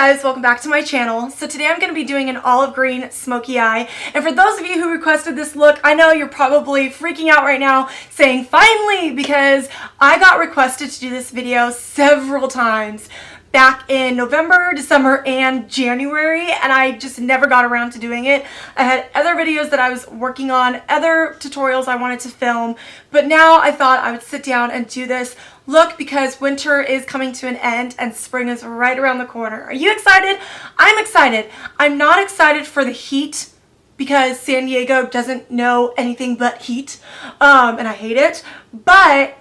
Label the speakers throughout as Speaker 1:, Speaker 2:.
Speaker 1: guys, welcome back to my channel. So today I'm going to be doing an olive green smoky eye, and for those of you who requested this look, I know you're probably freaking out right now saying finally, because I got requested to do this video several times back in November, December, and January, and I just never got around to doing it. I had other videos that I was working on, other tutorials I wanted to film, but now I thought I would sit down and do this look because winter is coming to an end and spring is right around the corner. Are you excited? I'm excited. I'm not excited for the heat because San Diego doesn't know anything but heat, and I hate it, but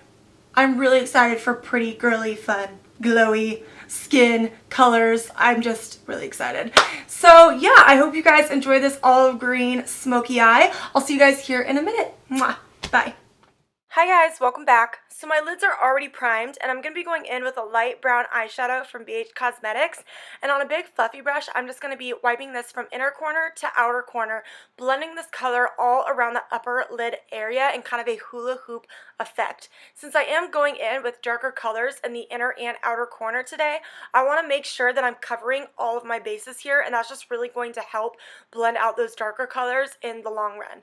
Speaker 1: I'm really excited for pretty, girly, fun, glowy skin colors. I'm just really excited. So yeah, I hope you guys enjoy this olive green smoky eye. I'll see you guys here in a minute. Mwah. Bye. Hi guys, welcome back. So my lids are already primed, and I'm going to be going in with a light brown eyeshadow from BH Cosmetics, and on a big fluffy brush I'm just going to be wiping this from inner corner to outer corner, blending this color all around the upper lid area in kind of a hula hoop effect. Since I am going in with darker colors in the inner and outer corner today, I want to make sure that I'm covering all of my bases here, and that's just really going to help blend out those darker colors in the long run.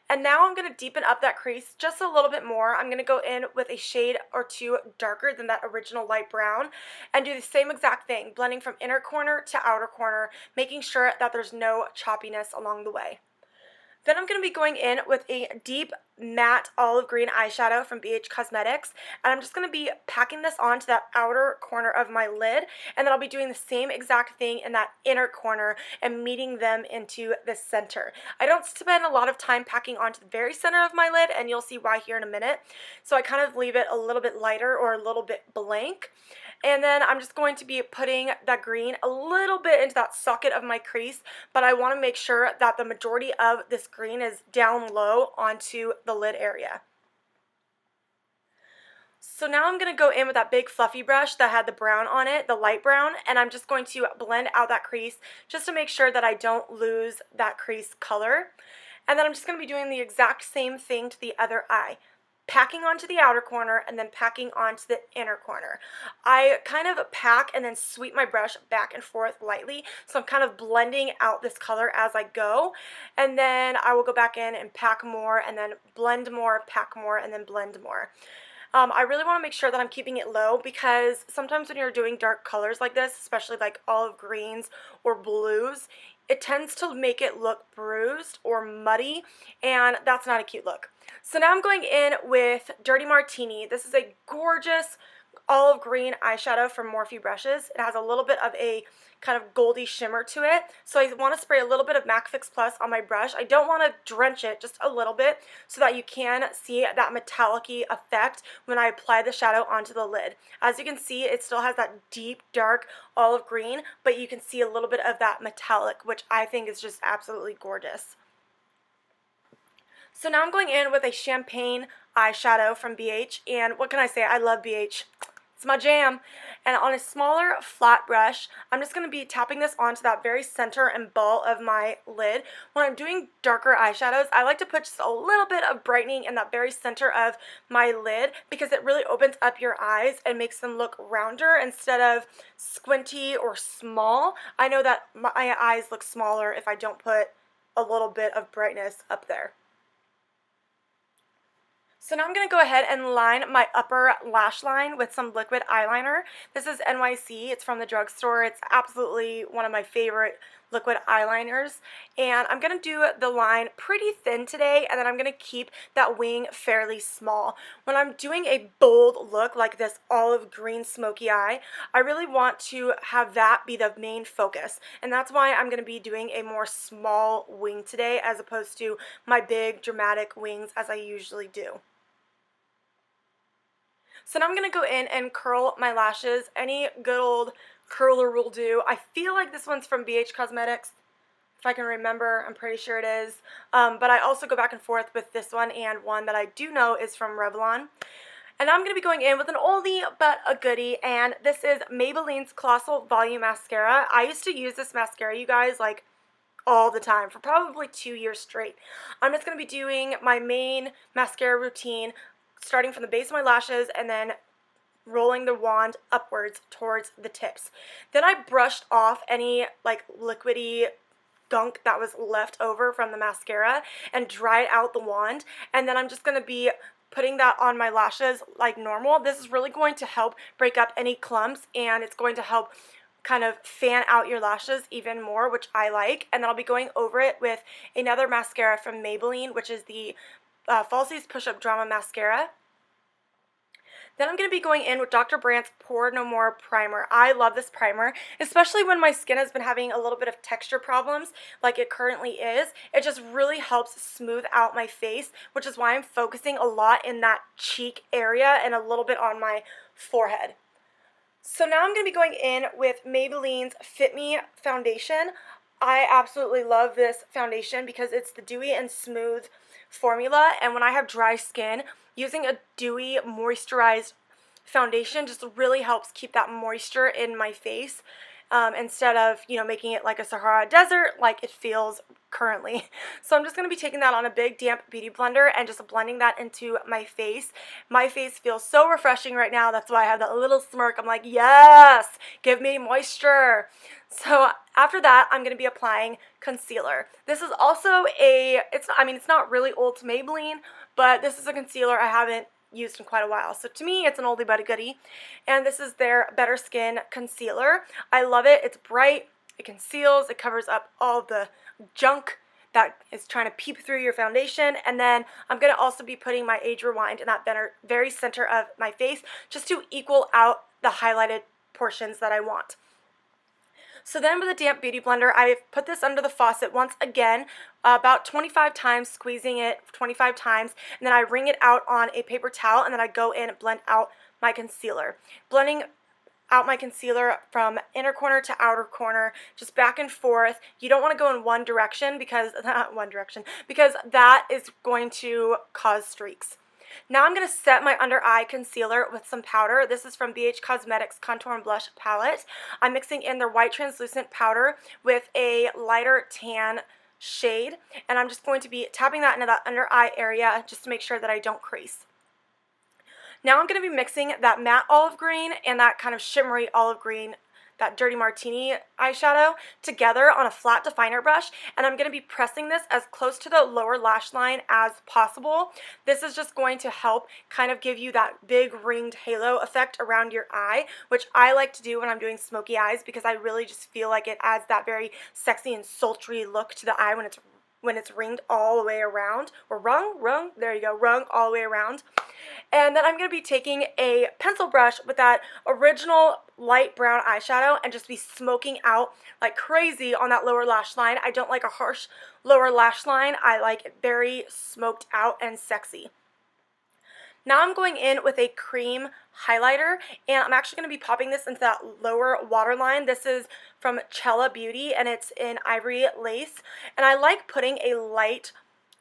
Speaker 1: And now I'm going to deepen up that crease just a little bit more. I'm going to go in with a shade or two darker than that original light brown and do the same exact thing, blending from inner corner to outer corner, making sure that there's no choppiness along the way. Then I'm going to be going in with a deep matte olive green eyeshadow from BH Cosmetics, and I'm just going to be packing this onto that outer corner of my lid, and then I'll be doing the same exact thing in that inner corner and meeting them into the center. I don't spend a lot of time packing onto the very center of my lid, and you'll see why here in a minute. So I kind of leave it a little bit lighter or a little bit blank. And then I'm just going to be putting that green a little bit into that socket of my crease, but I want to make sure that the majority of this green is down low onto the lid area. So now I'm going to go in with that big fluffy brush that had the brown on it, the light brown, and I'm just going to blend out that crease just to make sure that I don't lose that crease color. And then I'm just going to be doing the exact same thing to the other eye, packing onto the outer corner and then packing onto the inner corner. I kind of pack and then sweep my brush back and forth lightly, so I'm kind of blending out this color as I go, and then I will go back in and pack more and then blend more, pack more, and then blend more. I really want to make sure that I'm keeping it low because sometimes when you're doing dark colors like this, especially like olive greens or blues, it tends to make it look bruised or muddy, and that's not a cute look. So now I'm going in with Dirty Martini. This is a gorgeous olive green eyeshadow from MorpheBrushes. It has a little bit of a kind of goldy shimmer to it. So I want to spray a little bit of MAC Fix Plus on my brush. I don't want to drench it, just a little bit, so that you can see that metallic-y effect when I apply the shadow onto the lid. As you can see, it still has that deep, dark olive green, but you can see a little bit of that metallic, which I think is just absolutely gorgeous. So now I'm going in with a champagne eyeshadow from BH, and what can I say? I love BH. It's my jam. And on a smaller flat brush, I'm just going to be tapping this onto that very center and ball of my lid. When I'm doing darker eyeshadows, I like to put just a little bit of brightening in that very center of my lid because it really opens up your eyes and makes them look rounder instead of squinty or small. I know that my eyes look smaller if I don't put a little bit of brightness up there. So now I'm going to go ahead and line my upper lash line with some liquid eyeliner. This is NYC. It's from the drugstore. It's absolutely one of my favorite liquid eyeliners. And I'm going to do the line pretty thin today, and then I'm going to keep that wing fairly small. When I'm doing a bold look like this olive green smoky eye, I really want to have that be the main focus. And that's why I'm going to be doing a more small wing today as opposed to my big dramatic wings as I usually do. So now I'm going to go in and curl my lashes. Any good old curler will do. I feel like this one's from BH Cosmetics. If I can remember, I'm pretty sure it is. But I also go back and forth with this one and one that I do know is from Revlon. And now I'm going to be going in with an oldie but a goodie, and this is Maybelline's Colossal Volume Mascara. I used to use this mascara, you guys, like all the time for probably 2 years straight. I'm just going to be doing my main mascara routine starting from the base of my lashes and then rolling the wand upwards towards the tips. Then I brushed off any like liquidy gunk that was left over from the mascara and dried out the wand, and then I'm just going to be putting that on my lashes like normal. This is really going to help break up any clumps, and it's going to help kind of fan out your lashes even more, which I like. And then I'll be going over it with another mascara from Maybelline, which is the Falsies Push-Up Drama Mascara. Then I'm going to be going in with Dr. Brandt's Pore No More Primer. I love this primer, especially when my skin has been having a little bit of texture problems like it currently is. It just really helps smooth out my face, which is why I'm focusing a lot in that cheek area and a little bit on my forehead. So now I'm going to be going in with Maybelline's Fit Me Foundation. I absolutely love this foundation because it's the dewy and smooth formula, and when I have dry skin, using a dewy moisturized foundation just really helps keep that moisture in my face instead of, you know, making it like a Sahara desert like it feels currently. So I'm just going to be taking that on a big damp beauty blender and just blending that into my face. My face feels so refreshing right now. That's why I have that little smirk. I'm like, yes, give me moisture. So after that, I'm going to be applying concealer. This is also it's not really old to Maybelline, but this is a concealer I haven't used in quite a while. So to me, it's an oldie but a goodie. And this is their Better Skin Concealer. I love it. It's bright. It conceals. It covers up all of the junk that is trying to peep through your foundation. And then I'm going to also be putting my Age Rewind in that very center of my face just to equal out the highlighted portions that I want. So then with a damp beauty blender, I've put this under the faucet once again, about 25 times, squeezing it 25 times, and then I wring it out on a paper towel, and then I go in and blend out my concealer. Blending out my concealer from inner corner to outer corner, just back and forth. You don't want to go in one direction because that is going to cause streaks. Now I'm going to set my under eye concealer with some powder. This is from BH Cosmetics Contour and Blush Palette. I'm mixing in their white translucent powder with a lighter tan shade, and I'm just going to be tapping that into that under eye area just to make sure that I don't crease. Now I'm going to be mixing that matte olive green and that kind of shimmery olive green, that Dirty Martini eyeshadow, together on a flat definer brush, and I'm going to be pressing this as close to the lower lash line as possible. This is just going to help kind of give you that big ringed halo effect around your eye, which I like to do when I'm doing smoky eyes because I really just feel like it adds that very sexy and sultry look to the eye when it's ringed all the way around, or rung, there you go, rung all the way around. And then I'm going to be taking a pencil brush with that original light brown eyeshadow and just be smoking out like crazy on that lower lash line. I don't like a harsh lower lash line. I like it very smoked out and sexy. Now I'm going in with a cream highlighter, and I'm actually going to be popping this into that lower waterline. This is from Chella Beauty, and it's in Ivory Lace. And I like putting a light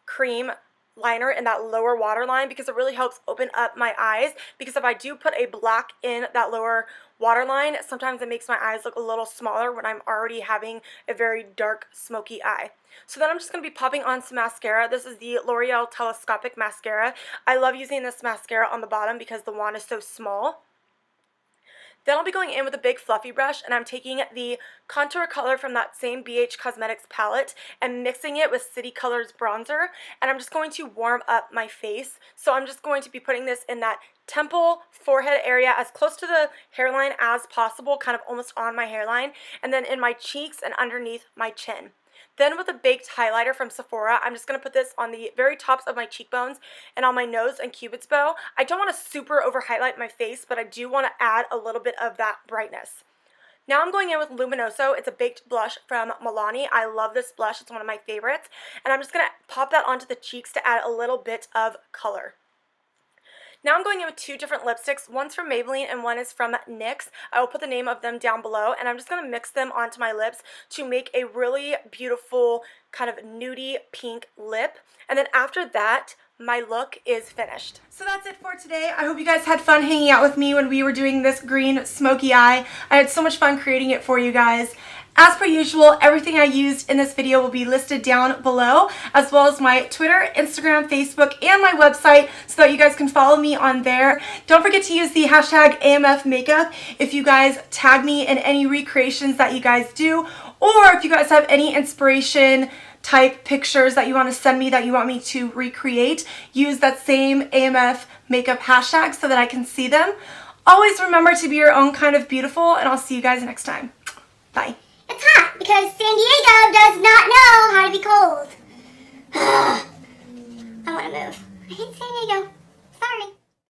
Speaker 1: cream liner in that lower waterline because it really helps open up my eyes, because if I do put a black in that lower waterline, sometimes it makes my eyes look a little smaller when I'm already having a very dark smoky eye. So then I'm just going to be popping on some mascara. This is the L'Oreal Telescopic Mascara. I love using this mascara on the bottom because the wand is so small. Then I'll be going in with a big fluffy brush, and I'm taking the contour color from that same BH Cosmetics palette and mixing it with City Colors bronzer, and I'm just going to warm up my face. So I'm just going to be putting this in that temple, forehead area as close to the hairline as possible, kind of almost on my hairline, and then in my cheeks and underneath my chin. Then with a baked highlighter from Sephora, I'm just going to put this on the very tops of my cheekbones and on my nose and cupid's bow. I don't want to super over highlight my face, but I do want to add a little bit of that brightness. Now I'm going in with Luminoso. It's a baked blush from Milani. I love this blush. It's one of my favorites. And I'm just going to pop that onto the cheeks to add a little bit of color. Now I'm going in with two different lipsticks. One's from Maybelline and one is from NYX. I will put the name of them down below, and I'm just going to mix them onto my lips to make a really beautiful kind of nudie pink lip. And then after that, my look is finished. So that's it for today. I hope you guys had fun hanging out with me when we were doing this green smoky eye. I had so much fun creating it for you guys. As per usual, everything I used in this video will be listed down below, as well as my Twitter, Instagram, Facebook, and my website so that you guys can follow me on there. Don't forget to use the hashtag AMF Makeup if you guys tag me in any recreations that you guys do, or if you guys have any inspiration type pictures that you want to send me that you want me to recreate. Use that same AMF Makeup hashtag so that I can see them. Always remember to be your own kind of beautiful, and I'll see you guys next time. Bye.
Speaker 2: It's hot because San Diego does not know how to be cold. I want to move. I hate San Diego. Sorry.